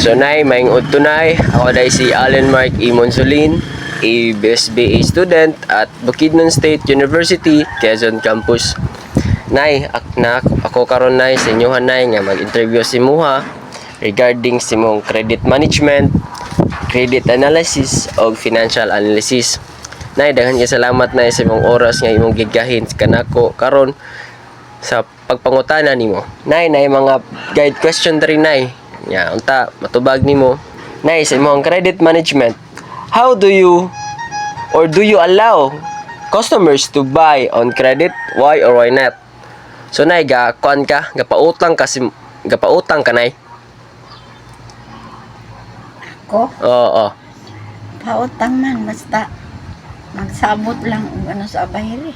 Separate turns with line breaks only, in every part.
So nay, maingod tunay, ako dahil si Allen Mark E. Monsolin, BSBA student at Bukidnon State University, Quezon Campus. Nay, ako karon nay sa inyohan nay nga mag-interview si Muha regarding si mong credit management, credit analysis o financial analysis. Nay, daghan kay salamat nay sa imong oras nga imong gigahin kanako karon sa pagpangutana nimo. Nay, mga guide question diri nay. Ya, unta matubag nimo. Nay, sa imong credit management, how do you allow customers to buy on credit? Why or why not? So nay, gapautang ka nay?
Ako,
Oo.
pautang man, basta magsabot lang kung ano sa bayri.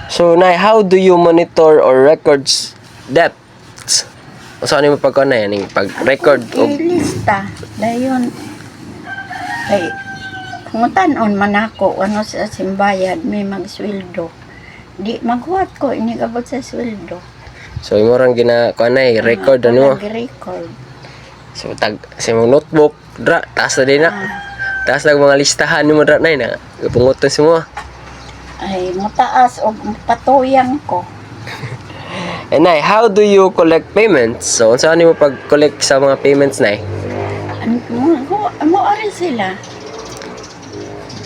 So nay, how do you monitor or records debts? Saan mo pagkuhan na yan? Pag-record o...
Lista. Dayon. Kay, kung tanon man ako, ano sa simbayad, may magsweldo. Di, maghuwat ko, inigabot sa sweldo.
So, imo rang ginakuha na record ano?
Nag-record.
So, sa mong notebook, taas na din na. Taas na mga listahan mo na na. Pungutan mo.
Ay, mataas o patuyang ko.
And nay, how do you collect payments? So, saan mo pag-collect sa mga payments, nay?
Mo rin sila.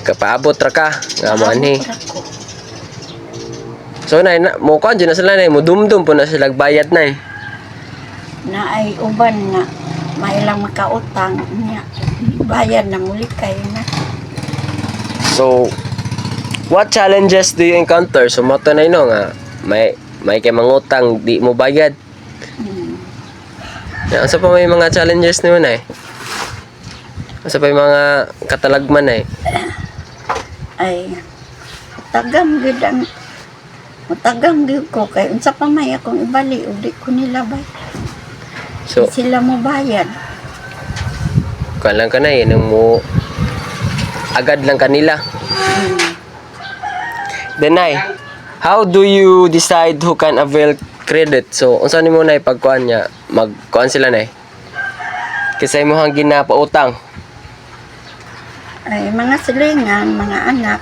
Kapaabot ra ka, nga mo anhi.
Abot ako.
So, nay, mo kuhan dyan na sila, nay. Mo dumdum po na sila bayad, nay.
Na ay uban nga, mailang makautang niya. Bayad na muli kayo na.
So, what challenges do you encounter? So, moto na ino nga, may kay mangutang, di mo bayad. Asa pa may mga challenges nimo na eh? Asa pa may mga katalagman na eh?
Ay, matagam gid ko kay unsa pa may akong ibali ug di ko nila bay.
So,
Sila mo bayad.
kalang ka na eh, nang mo agad lang kanila. Then ay, how do you decide who can avail credit? So, unsa nimo na ipagkuan niya? Magkuan sila na eh. Kasi mo hang ginapautang.
Ay, mga silingan, mga anak.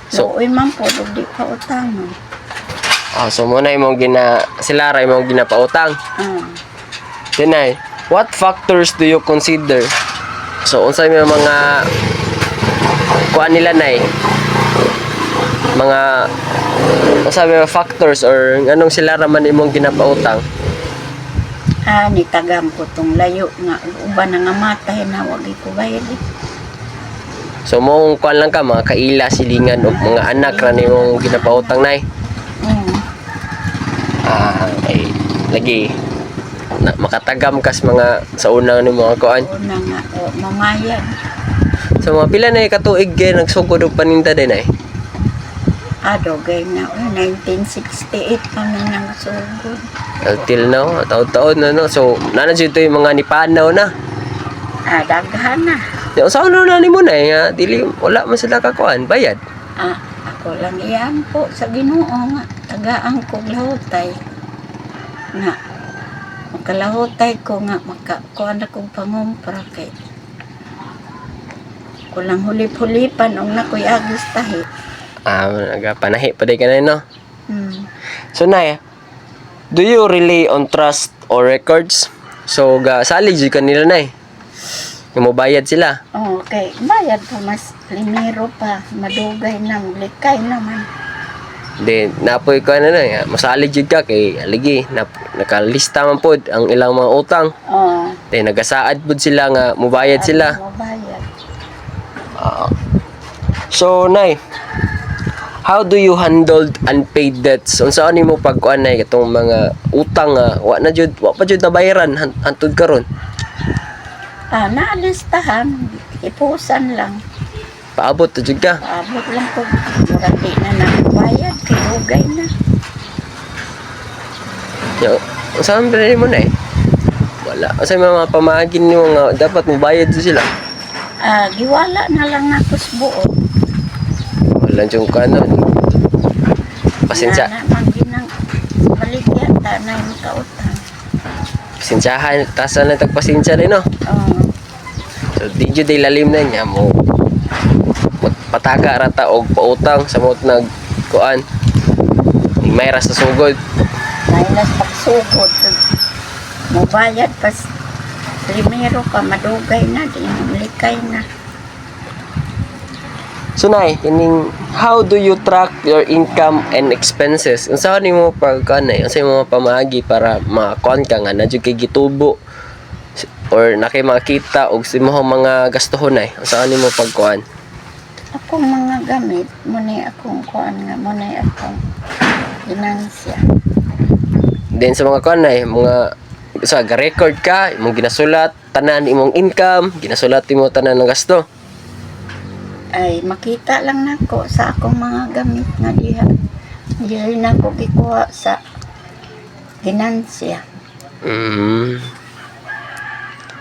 So-
So, man po, ug di pa utang.
So mo na imong sila ra imong ginapautang. Then ay, what factors do you consider? So, unsa may mga kuan nila na eh? Mga sabi mga factors or anong sila raman imong ginapautang?
Ni tagam ko tong layo nga uban na nga matay na wag ko bayad.
So mong kuan lang ka mga kaila silingan o mga anak ra nimong ginapautang nay. Ay lagi na makatagam kas mga sa unang nimo mga kuan.
Una nga mamayad.
So mga pila na katuig kay nagsugod og paninda din ay.
Dogay na 1968 kami nang sugod.
Until now, taon-taon na no. So nanadyo ito yung mga nipanaw na.
Daghan na.
Yung sa ano na nimo na nga dili wala man sila kakuan bayad.
Ako lang iyan po sa Ginoo nga tagaan ko lahutay. Nga makalahutay ko nga makakuan akong pangumpra kay kulang hulip-hulipan og nakoy agis tahi.
Panahi pa di ka na no. So nay, do you rely on trust or records? So salig jud kanila nay. Yung mobayad sila.
Okay, bayad pa mas limiro pa, madugay na, likay naman.
Then napoy ka na na, masalig jud ka kay aligi nakalista man pod ang ilang mga utang. Then nagasaad pod sila nga mobayad sila.
Mabayad.
So nay, how do you handle unpaid debts? Unsa ani mo pagkuan nay katong mga utang nga wa pa jud nabayaran hantud karon?
Naalistahan, ipusan lang.
Paabot to jud ka.
Paabot lang ko, murag di na nakabayad, kilugay na.
Yo, unsa man bilhin mo nay? Wala. Unsa mga pamagin nimo nga dapat mobayad sila?
Giwala na lang ako sa buo.
Wala jung kanon. Pasensya.
Na naman ginang baligyan, na yung kautang.
pasensyahan, tasan na tagpasensya din, no?
Oh,
So, di jud day lalim na niya mo magpataka rata og pautang sa mga nagkuan. May ras sa sugod.
nailas pagsugod. Mubayad pas primero pa madugay na, di likay na.
So nay, kining how do you track your income and expenses? Unsa nimo pagkanay? Unsa mo pamaagi para makuan ka nga na jud kay gitubo or na kay makita og sa imong mga gastuhon nay? Unsa nimo pagkuan?
Akong mga gamit, muna akong kuan nga, muna akong finansya.
Then sa mga kuan nay, mga sa record ka, imong ginasulat tanan imong income, ginasulat imo tanan ng gasto.
Ay makita lang nako sa akong mga gamit nga diha. Dili na ko gikuha sa finansya.
Mm.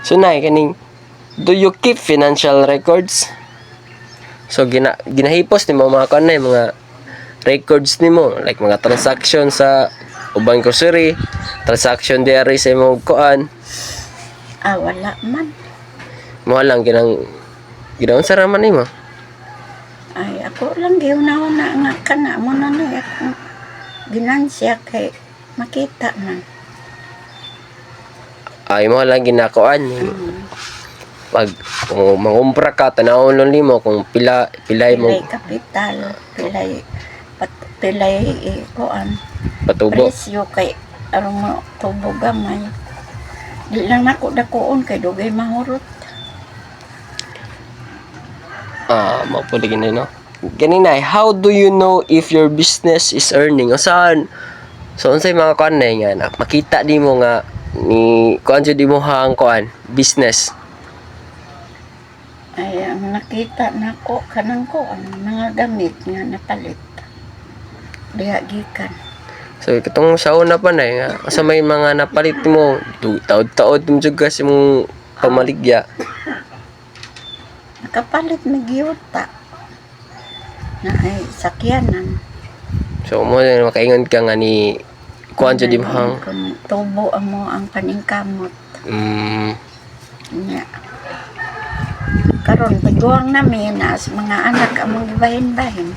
So nay kaning do you keep financial records? So ginahipos nimo mga kanay mga records nimo like mga transaction sa ubang grocery, transaction diary sa imong kuan.
Ah, wala man.
Mo lang ginaon sa raman nimo.
Ay ako lang giuna-una nga kana mo na ni akong finansya kay makita na.
Ay mo lang ginakuan. Pag kung mangumpra ka tanawon lang nimo kung pilay mo
Pilay kapital, pilay kuan.
patubo.
Presyo kay aron mo tubo gamay. Di lang nako dakuon kay dugay mahurot.
Mapuli gini no. Ganina, how do you know if your business is earning? O saan? So unsay mga kuan na nga na makita nimo nga ni kuan jud mo hang kuan business.
Ay ang nakita nako kanang ko ang mga gamit nga napalit. Diha gikan.
So katong sa una pa na nga asa may mga napalit mo taod-taod mo jud kasi mong pamaligya.
Nakapalit mi giyota. Na ay sakyanan.
So mo na makaingon ka nga ni kuan jud mo hang
Kung tubo mo ang paningkamot. Nya. Karon tiguang namin as mga anak among gibahin-bahin.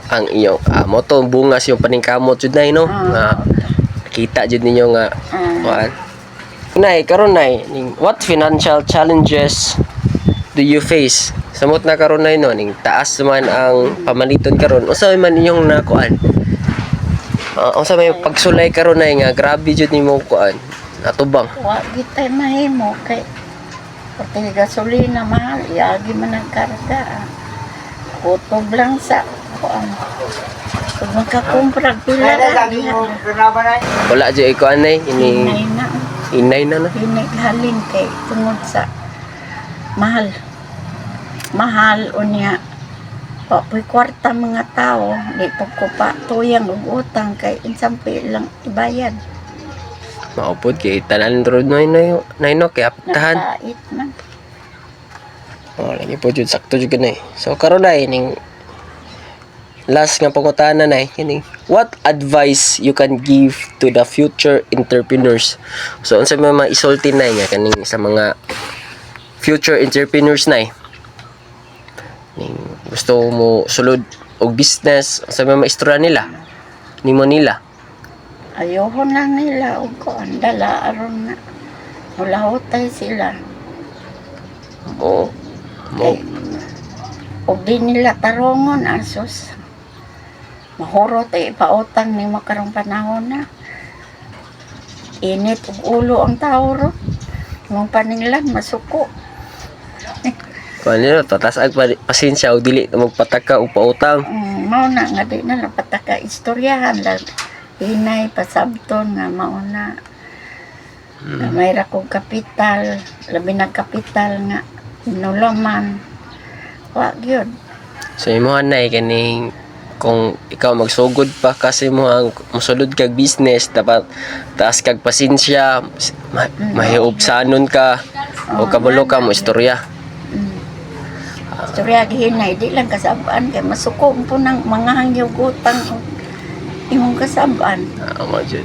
ang iyo mo to bungas yung paningkamot jud nay no nga kita jud ninyo nga kuan. Nay karon nay ning what financial challenges do you face? Samot na karon nay no ning taas man ang pamaliton karon. Unsa man inyong nakuan? Unsa may pagsulay karon nay nga grabe jud nimo kuan natubang.
Wa gitay mahimo kay pati gasolina mahal, yagi man ang karga. Kutob lang sa kuan. Kung makakumpra pila ra diha.
Wala jud ikuan nay ini inay na.
Halin kay tungod sa mahal. Mahal unya. Papoy kwarta mga tao, di pa ko pa tuyang og utang kay insampi lang ibayad.
Maupod kay tanan road no kay aptahan.
Nakait man.
Lagi po jud sakto jud kanay. So karon nay ning last nga pangutana nay kini what advice you can give to the future entrepreneurs? So unsa may maisulti nay nga kaning sa mga future entrepreneurs nay? Ning gusto mo sulod og business, unsa may maistorya nila? Nimo nila.
Ayoko na nila og kuan dala aron na mulahotay sila.
Mo
Og di nila tarongon asos. Mahurot ay pautang ni makarong panahon na. Init og ulo ang tao ro. Mong paninglan masuko.
Kuan nila tatas ag pasensya og dili na magpataka og pautang.
Mao na nga di na lang pataka istoryahan lang. Inay pasabton nga mao na. Na may ra kog kapital, labi na kapital nga inulaman. Wa gyud.
So imo nay kaning kung ikaw magsugod pa kasi mo ang musulod kag business dapat taas kag pasensya mahiubsanon ka o kabalo ka mo istorya.
Istorya gihinay di lang kasabaan kay masuko po ng mga hangyog utang imong kasabaan.
Mo jud.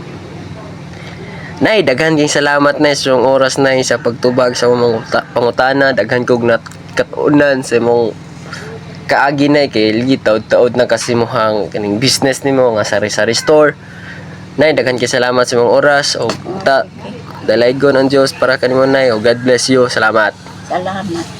Nay, daghan ging salamat na sa imong oras nay sa pagtubag sa mga pangutana. Daghan kog katunan sa imong kaagi nay kay ligi taud-taud na kasi mohang kaning business nimo nga sari-sari store. Nay, daghan kay salamat sa imong oras o ta dalaygon ang Dios para kanimo nay o God bless you. Salamat.
Salamat.